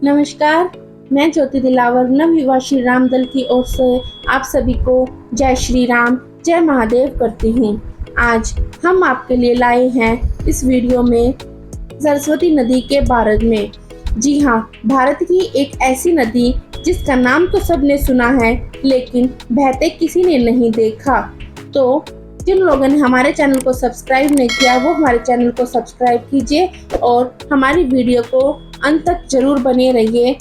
नमस्कार। मैं ज्योति दिलावर नवयुवा श्री राम दल की ओर से आप सभी को जय श्री राम, जय महादेव करती हूँ। आज हम आपके लिए लाए हैं इस वीडियो में सरस्वती नदी के बारे में। जी हाँ, भारत की एक ऐसी नदी जिसका नाम तो सबने सुना है, लेकिन बहते किसी ने नहीं देखा। तो जिन लोगों ने हमारे चैनल को सब्सक्राइब नहीं किया, वो हमारे चैनल को सब्सक्राइब कीजिए और हमारी वीडियो को अंत तक जरूर बने रहिए।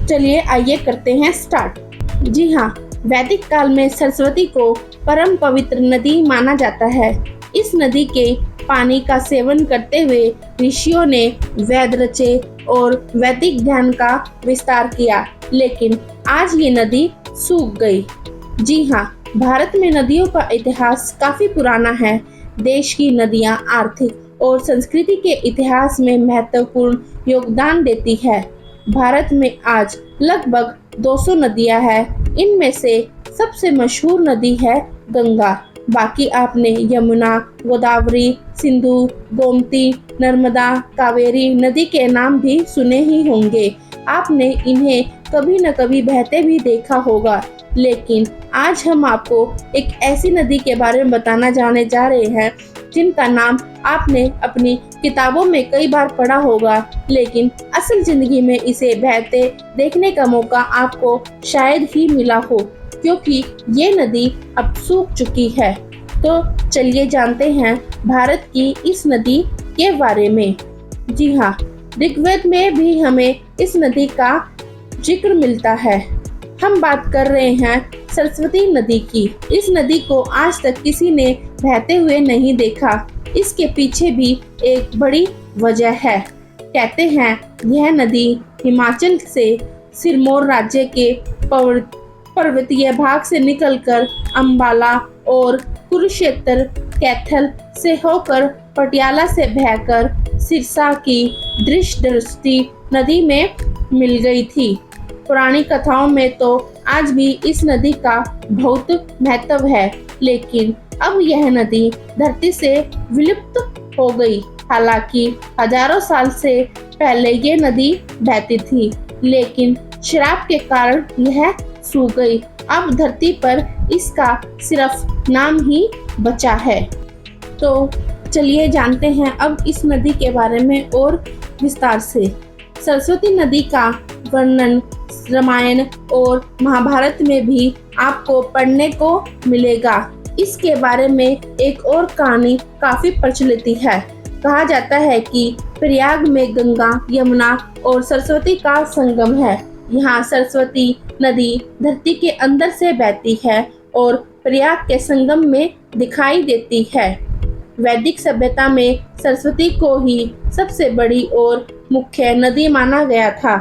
चलिए आइए करते हैं स्टार्ट। जी हाँ, वैदिक काल में सरस्वती को परम पवित्र नदी माना जाता है। इस नदी के पानी का सेवन करते हुए ऋषियों ने वेद रचे और वैदिक ज्ञान का विस्तार किया, लेकिन आज ये नदी सूख गई। जी हाँ, भारत में नदियों का इतिहास काफी पुराना है। देश की नदियां आर्थिक और संस्कृति के इतिहास में महत्वपूर्ण योगदान देती है। भारत में आज लगभग 200 नदियां हैं। इनमें से सबसे मशहूर नदी है गंगा। बाकी आपने यमुना, गोदावरी, सिंधु, गोमती, नर्मदा, कावेरी नदी के नाम भी सुने ही होंगे। आपने इन्हें कभी न कभी बहते भी देखा होगा, लेकिन आज हम आपको एक ऐसी नदी के बारे में बताना जाने जा रहे हैं जिनका नाम आपने अपनी किताबों में कई बार पढ़ा होगा, लेकिन असल जिंदगी में इसे बहते देखने का मौका आपको शायद ही मिला हो, क्योंकि ये नदी अब सूख चुकी है। तो चलिए जानते हैं भारत की इस नदी के बारे में। जी हाँ, ऋग्वेद में भी हमें इस नदी का जिक्र मिलता है। हम बात कर रहे हैं सरस्वती नदी की। इस नदी को आज तक किसी ने बहते हुए नहीं देखा। इसके पीछे भी एक बड़ी वजह है। कहते हैं यह नदी हिमाचल से सिरमौर राज्य के पर्वतीय भाग से निकलकर अंबाला और कुरुक्षेत्र कैथल से होकर पटियाला से बहकर सिरसा की दृष्टि नदी में मिल गई थी। पुरानी कथाओं में तो आज भी इस नदी का बहुत महत्व है, लेकिन अब यह नदी धरती से विलुप्त हो गई। हालांकि हजारों साल से पहले ये नदी बहती थी, लेकिन श्राप के कारण यह सूख गई। अब धरती पर इसका सिर्फ नाम ही बचा है। तो चलिए जानते हैं अब इस नदी के बारे में और विस्तार से। सरस्वती नदी का वर्णन रामायण और महाभारत में भी आपको पढ़ने को मिलेगा। इसके बारे में एक और कहानी काफी प्रचलित है। कहा जाता है कि प्रयाग में गंगा, यमुना और सरस्वती का संगम है। यहाँ सरस्वती नदी धरती के अंदर से बहती है और प्रयाग के संगम में दिखाई देती है। वैदिक सभ्यता में सरस्वती को ही सबसे बड़ी और मुख्य नदी माना गया था।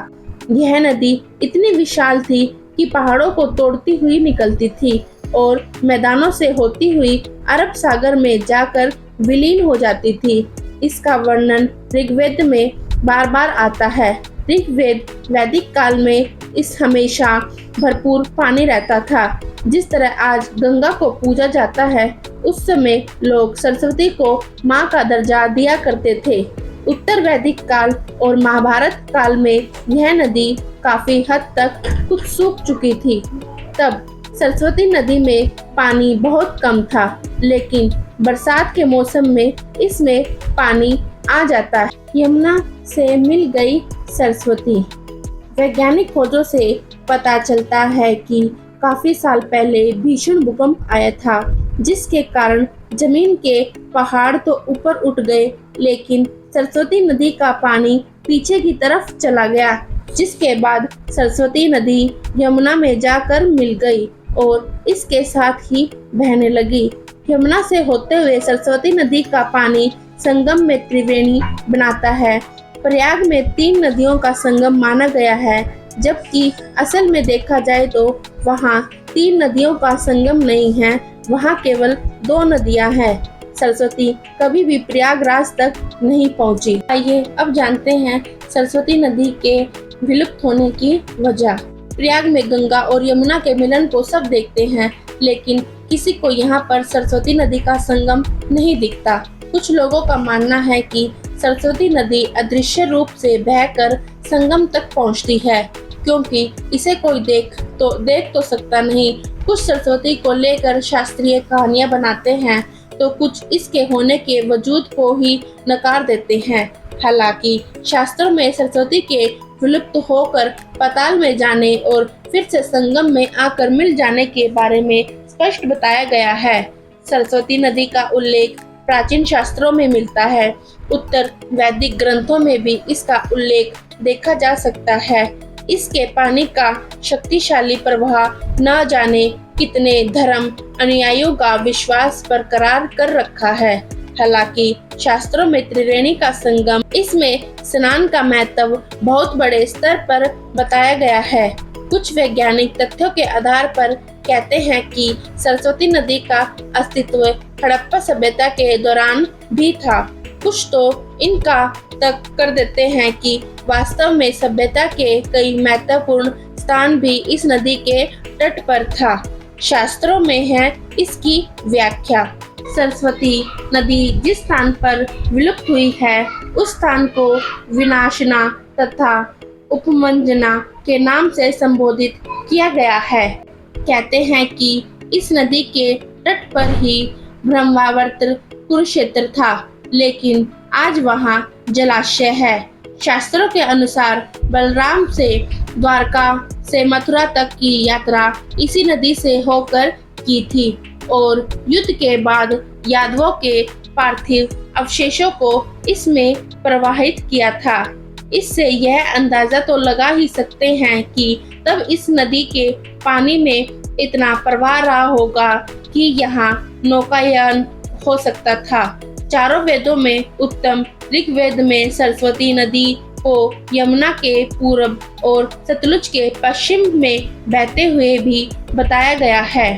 यह नदी इतनी विशाल थी कि पहाड़ों को तोड़ती हुई निकलती थी और मैदानों से होती हुई अरब सागर में जाकर विलीन हो जाती थी। इसका वर्णन ऋग्वेद में बार बार आता है। ऋग्वेद वैदिक काल में इस हमेशा भरपूर पानी रहता था। जिस तरह आज गंगा को पूजा जाता है, उस समय लोग सरस्वती को माँ का दर्जा दिया करते थे। उत्तर वैदिक काल और महाभारत काल में यह नदी काफी हद तक कुछ सूख चुकी थी। तब सरस्वती नदी में पानी बहुत कम था, लेकिन बरसात के मौसम में इसमें पानी आ जाता है। यमुना से मिल गई सरस्वती। वैज्ञानिक खोजों से पता चलता है कि काफी साल पहले भीषण भूकंप आया था, जिसके कारण जमीन के पहाड़ तो ऊपर उठ गए, लेकिन सरस्वती नदी का पानी पीछे की तरफ चला गया, जिसके बाद सरस्वती नदी यमुना में जाकर मिल गई और इसके साथ ही बहने लगी। यमुना से होते हुए सरस्वती नदी का पानी संगम में त्रिवेणी बनाता है। प्रयाग में 3 नदियों का संगम माना गया है, जबकि असल में देखा जाए तो वहाँ 3 नदियों का संगम नहीं है, वहाँ केवल 2 नदियाँ हैं। सरस्वती कभी भी प्रयागराज तक नहीं पहुंची। आइए अब जानते हैं सरस्वती नदी के विलुप्त होने की वजह। प्रयाग में गंगा और यमुना के मिलन को सब देखते हैं, लेकिन किसी को यहाँ पर सरस्वती नदी का संगम नहीं दिखता। कुछ लोगों का मानना है कि सरस्वती नदी अदृश्य रूप से बहकर संगम तक पहुंचती है, क्योंकि इसे कोई देख तो सकता नहीं। कुछ सरस्वती को लेकर शास्त्रीय कहानियां बनाते हैं, तो कुछ इसके होने के वजूद को ही नकार देते हैं। हालांकि शास्त्रों में सरस्वती के विलुप्त होकर पाताल में जाने और फिर से संगम में आकर मिल जाने के बारे में स्पष्ट बताया गया है। सरस्वती नदी का उल्लेख प्राचीन शास्त्रों में मिलता है। उत्तर वैदिक ग्रंथों में भी इसका उल्लेख देखा जा सकता है। इसके पानी का शक्तिशाली प्रवाह न जाने कितने धर्म अनुयायियों का विश्वास बरकरार कर रखा है। हालांकि शास्त्रों में त्रिवेणी का संगम, इसमें स्नान का महत्व बहुत बड़े स्तर पर बताया गया है। कुछ वैज्ञानिक तथ्यों के आधार पर कहते हैं कि सरस्वती नदी का अस्तित्व हड़प्पा सभ्यता के दौरान भी था। कुछ तो इनका तक कर देते हैं कि वास्तव में सभ्यता के कई महत्वपूर्ण स्थान भी इस नदी के तट पर था। शास्त्रों में है इसकी व्याख्या। सरस्वती नदी जिस स्थान पर विलुप्त हुई है, उस स्थान को विनाशना तथा उपमंजना के नाम से संबोधित किया गया है। कहते हैं कि इस नदी के तट पर ही ब्रह्मावर्त कुरुक्षेत्र था, लेकिन आज वहाँ जलाशय है। शास्त्रों के अनुसार बलराम से द्वारका से मथुरा तक की यात्रा इसी नदी से होकर की थी और युद्ध के बाद यादवों के पार्थिव अवशेषों को इसमें प्रवाहित किया था। इससे यह अंदाजा तो लगा ही सकते हैं कि तब इस नदी के पानी में इतना प्रवाह रहा होगा कि यहाँ नौकायान हो सकता था। चारों वेदों में उत्तम ऋग्वेद में सरस्वती नदी को यमुना के पूर्व और सतलुज के पश्चिम में बहते हुए भी बताया गया है।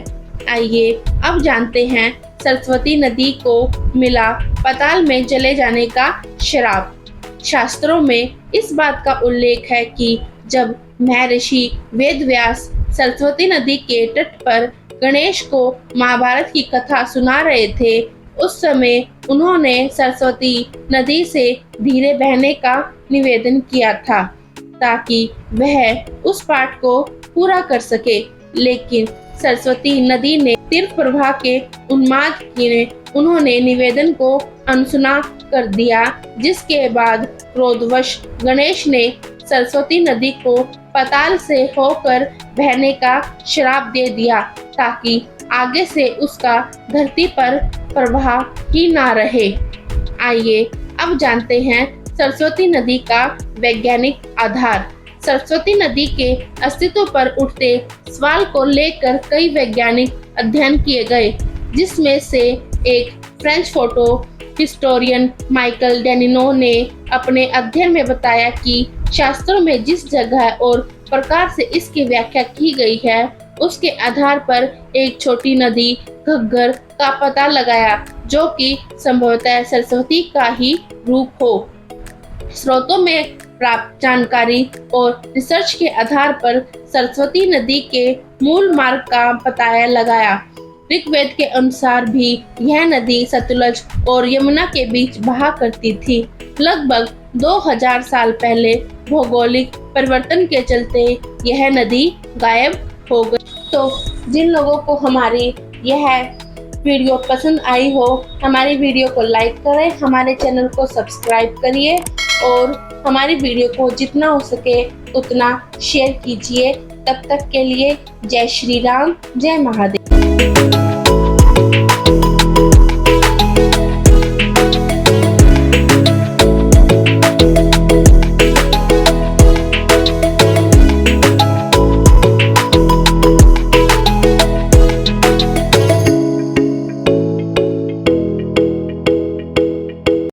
आइए अब जानते हैं सरस्वती नदी को मिला पाताल में चले जाने का श्राप। शास्त्रों में इस बात का उल्लेख है कि जब महर्षि वेदव्यास सरस्वती नदी के तट पर गणेश को महाभारत की कथा सुना रहे थे, उस समय उन्होंने सरस्वती नदी से धीरे बहने का निवेदन किया था ताकि वह उस पाठ को पूरा कर सके। लेकिन सरस्वती नदी ने तीव्र प्रवाह के उन्माद ने उन्होंने निवेदन को अनसुना कर दिया, जिसके बाद क्रोधवश गणेश ने सरस्वती नदी को पाताल से होकर बहने का श्राप दे दिया ताकि आगे से उसका धरती पर प्रवाह ही ना रहे। आइए अब जानते हैं सरस्वती नदी का वैज्ञानिक आधार। सरस्वती नदी के अस्तित्व पर उठते सवाल को लेकर कई वैज्ञानिक अध्ययन किए गए, जिसमें से एक फ्रेंच फोटो हिस्टोरियन माइकल डेनिनो ने अपने अध्ययन में बताया कि शास्त्रों में जिस जगह और प्रकार से इसकी व्याख्या की गई है, उसके आधार पर एक छोटी नदी घग्गर का पता लगाया, जो कि संभवतः सरस्वती का ही रूप हो। स्रोतों में प्राप्त जानकारी और रिसर्च के आधार पर सरस्वती नदी के मूल मार्ग का पता लगाया। ऋग्वेद के अनुसार भी यह नदी सतलुज और यमुना के बीच बहा करती थी। लगभग 2000 साल पहले भौगोलिक परिवर्तन के चलते यह नदी गायब हो गई। तो जिन लोगों को हमारी यह वीडियो पसंद आई हो, हमारी वीडियो को लाइक करें, हमारे चैनल को सब्सक्राइब करिए और हमारी वीडियो को जितना हो सके उतना शेयर कीजिए। तब तक के लिए जय श्री राम, जय महादेव।